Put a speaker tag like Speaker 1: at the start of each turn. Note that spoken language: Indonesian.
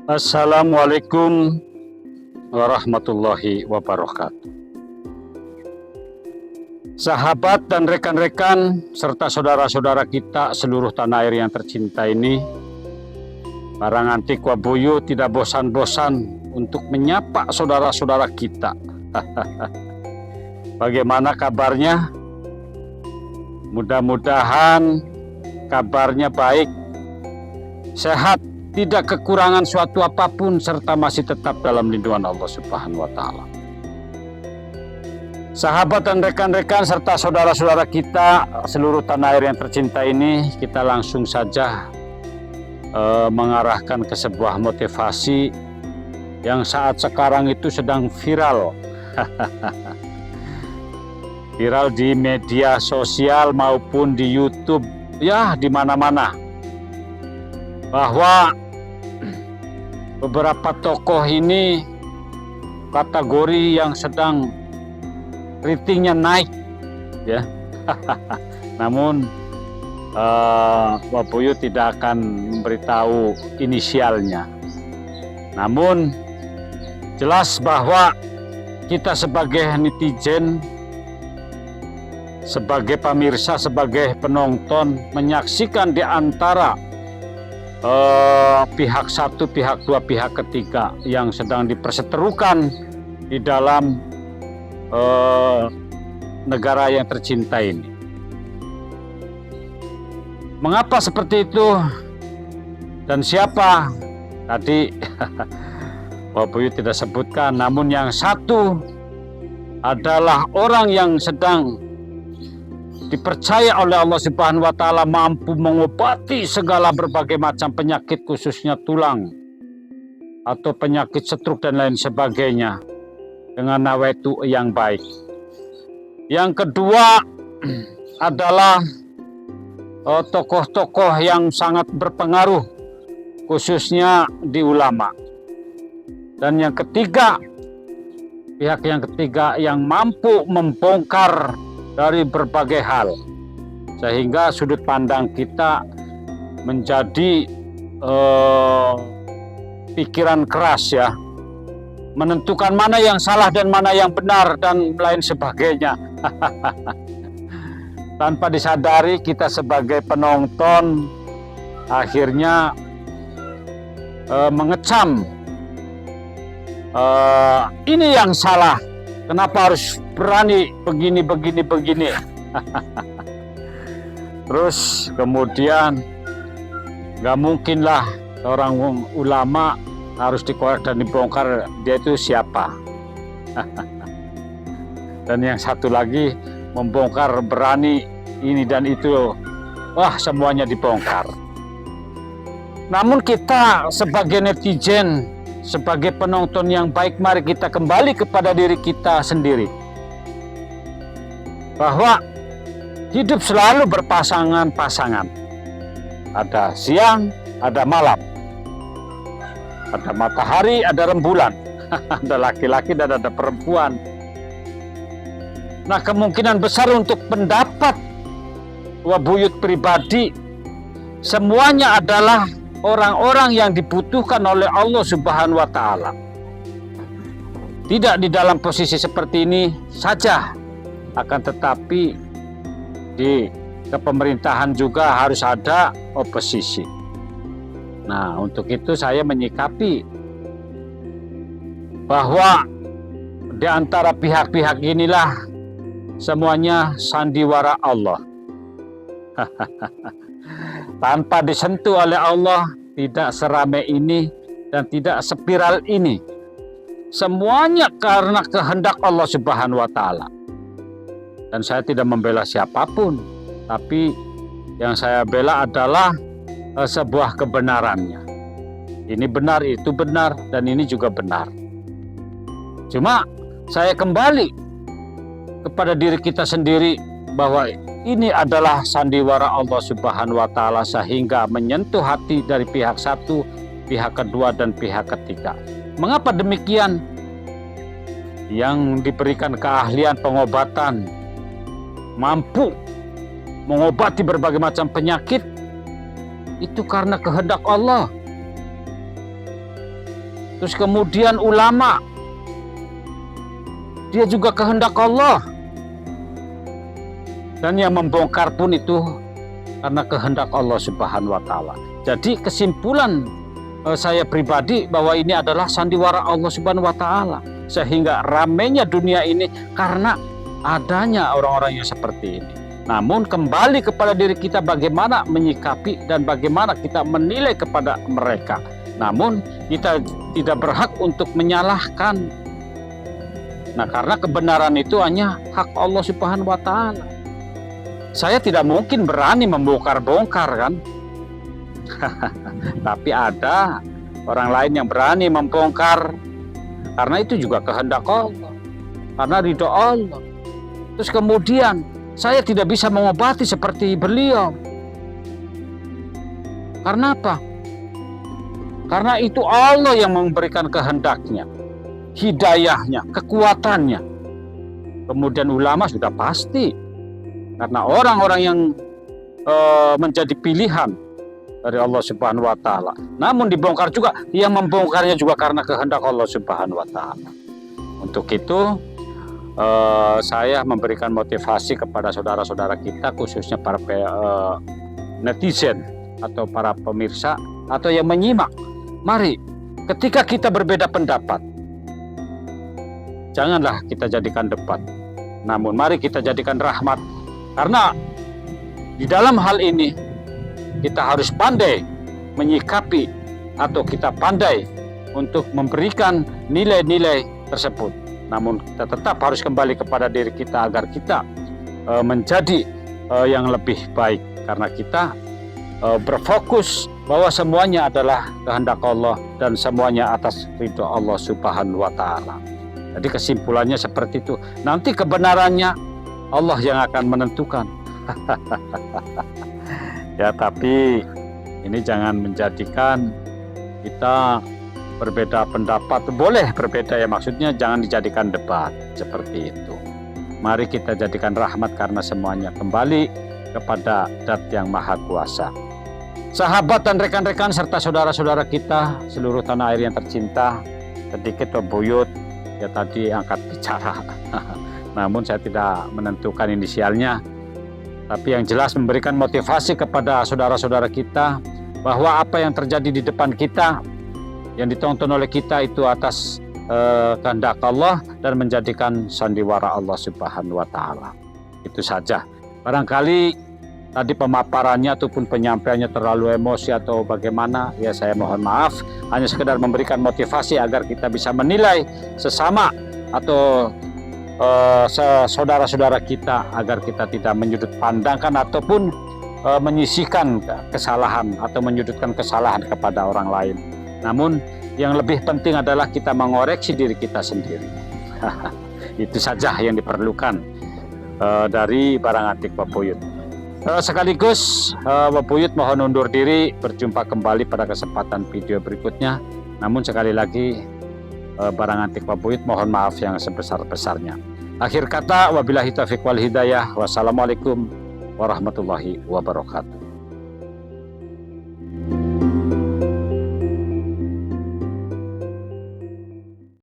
Speaker 1: Assalamualaikum warahmatullahi wabarakatuh. Sahabat dan rekan-rekan serta saudara-saudara kita seluruh tanah air yang tercinta ini, para ngantik wabuyu tidak bosan-bosan untuk menyapa saudara-saudara kita. Bagaimana kabarnya? Mudah-mudahan kabarnya baik, sehat, tidak kekurangan suatu apapun, serta masih tetap dalam lindungan Allah Subhanahu wa Ta'ala. Sahabat dan rekan-rekan serta saudara-saudara kita seluruh tanah air yang tercinta ini, kita langsung saja mengarahkan ke sebuah motivasi yang saat sekarang itu sedang viral. Viral di media sosial maupun di YouTube, ya di mana-mana. Bahwa beberapa tokoh ini kategori yang sedang ratingnya naik, ya. Namun Wabuyu tidak akan memberitahu inisialnya. Namun jelas bahwa kita sebagai netizen, sebagai pemirsa, sebagai penonton menyaksikan di antara pihak satu, pihak dua, pihak ketiga yang sedang diperseterukan di dalam negara yang tercinta ini. Mengapa seperti itu dan siapa? Tadi Wabuyu tidak sebutkan, namun yang satu adalah orang yang sedang dipercaya oleh Allah Subhanahu wa Ta'ala mampu mengobati segala berbagai macam penyakit, khususnya tulang atau penyakit stroke dan lain sebagainya, dengan nawaitu yang baik. Yang kedua adalah tokoh-tokoh yang sangat berpengaruh, khususnya di ulama. Dan yang ketiga, pihak yang ketiga yang mampu membongkar dari berbagai hal, sehingga sudut pandang kita menjadi pikiran keras, ya, menentukan mana yang salah dan mana yang benar dan lain sebagainya. Tanpa disadari kita sebagai penonton akhirnya mengecam, ini yang salah, kenapa harus berani begini. Terus kemudian gak mungkinlah seorang ulama harus dikorek dan dibongkar, dia itu siapa. Dan yang satu lagi membongkar berani ini dan itu, wah semuanya dibongkar. Namun kita sebagai netizen, sebagai penonton yang baik, mari kita kembali kepada diri kita sendiri, bahwa hidup selalu berpasangan-pasangan. Ada siang, ada malam, ada matahari, ada rembulan, ada laki-laki dan ada perempuan. Nah, kemungkinan besar untuk pendapat Wabuyut pribadi, semuanya adalah orang-orang yang dibutuhkan oleh Allah Subhanahu wa Ta'ala. Tidak di dalam posisi seperti ini saja, akan tetapi di kepemerintahan juga harus ada oposisi. Nah, untuk itu saya menyikapi bahwa di antara pihak-pihak inilah semuanya sandiwara Allah. Tanpa disentuh oleh Allah, tidak seramai ini dan tidak spiral ini. Semuanya karena kehendak Allah Subhanahu wa Ta'ala. Dan saya tidak membela siapapun, tapi yang saya bela adalah sebuah kebenarannya. Ini benar, itu benar, dan ini juga benar. Cuma saya kembali kepada diri kita sendiri bahwa ini adalah sandiwara Allah Subhanahu wa Ta'ala, sehingga menyentuh hati dari pihak satu, pihak kedua, dan pihak ketiga. Mengapa demikian? Yang diberikan keahlian pengobatan, mampu mengobati berbagai macam penyakit, itu karena kehendak Allah. Terus kemudian ulama, dia juga kehendak Allah. Dan yang membongkar pun itu karena kehendak Allah Subhanahu wa Ta'ala. Jadi kesimpulan saya pribadi bahwa ini adalah sandiwara Allah Subhanahu wa Ta'ala, sehingga ramainya dunia ini karena adanya orang-orang yang seperti ini. Namun kembali kepada diri kita bagaimana menyikapi dan bagaimana kita menilai kepada mereka. Namun kita tidak berhak untuk menyalahkan. Nah, karena kebenaran itu hanya hak Allah Subhanahu wa Ta'ala. Saya tidak mungkin berani membongkar-bongkar kan. Tapi ada orang lain yang berani membongkar, karena itu juga kehendak Allah, karena ridho Allah. Terus kemudian saya tidak bisa mengobati seperti beliau. Karena apa? Karena itu Allah yang memberikan kehendaknya, hidayahnya, kekuatannya. Kemudian ulama sudah pasti, karena orang-orang yang menjadi pilihan dari Allah Subhanahu wa Ta'ala. Namun dibongkar juga, yang membongkarnya juga karena kehendak Allah Subhanahu wa Ta'ala. Untuk itu saya memberikan motivasi kepada saudara-saudara kita, khususnya para netizen atau para pemirsa atau yang menyimak. Mari, ketika kita berbeda pendapat, janganlah kita jadikan debat, namun mari kita jadikan rahmat. Karena di dalam hal ini kita harus pandai menyikapi atau kita pandai untuk memberikan nilai-nilai tersebut. Namun kita tetap harus kembali kepada diri kita agar kita menjadi yang lebih baik. Karena kita berfokus bahwa semuanya adalah kehendak Allah dan semuanya atas ridho Allah Subhanahu wa Ta'ala. Jadi kesimpulannya seperti itu. Nanti kebenarannya Allah yang akan menentukan. Ya, tapi ini jangan menjadikan kita berbeda pendapat. Boleh berbeda ya, maksudnya jangan dijadikan debat seperti itu. Mari kita jadikan rahmat karena semuanya kembali kepada Dat yang Maha Kuasa. Sahabat dan rekan-rekan serta saudara-saudara kita seluruh tanah air yang tercinta, sedikit Buyut ya tadi angkat bicara. Namun saya tidak menentukan inisialnya. Tapi yang jelas memberikan motivasi kepada saudara-saudara kita bahwa apa yang terjadi di depan kita, yang ditonton oleh kita itu atas kehendak Allah dan menjadikan sandiwara Allah Subhanahu wa Ta'ala. Itu saja. Barangkali tadi pemaparannya ataupun penyampaiannya terlalu emosi atau bagaimana, ya saya mohon maaf. Hanya sekedar memberikan motivasi agar kita bisa menilai sesama atau saudara-saudara kita agar kita tidak menyudut pandangkan ataupun menyisihkan kesalahan atau menyudutkan kesalahan kepada orang lain. Namun yang lebih penting adalah kita mengoreksi diri kita sendiri. Itu saja yang diperlukan dari Barang Antik Buyut. Sekaligus Buyut mohon undur diri, berjumpa kembali pada kesempatan video berikutnya. Namun sekali lagi Barang Antik Buyut mohon maaf yang sebesar-besarnya. Akhir kata, wabillahi taufiq wal hidayah. Wassalamualaikum warahmatullahi wabarakatuh.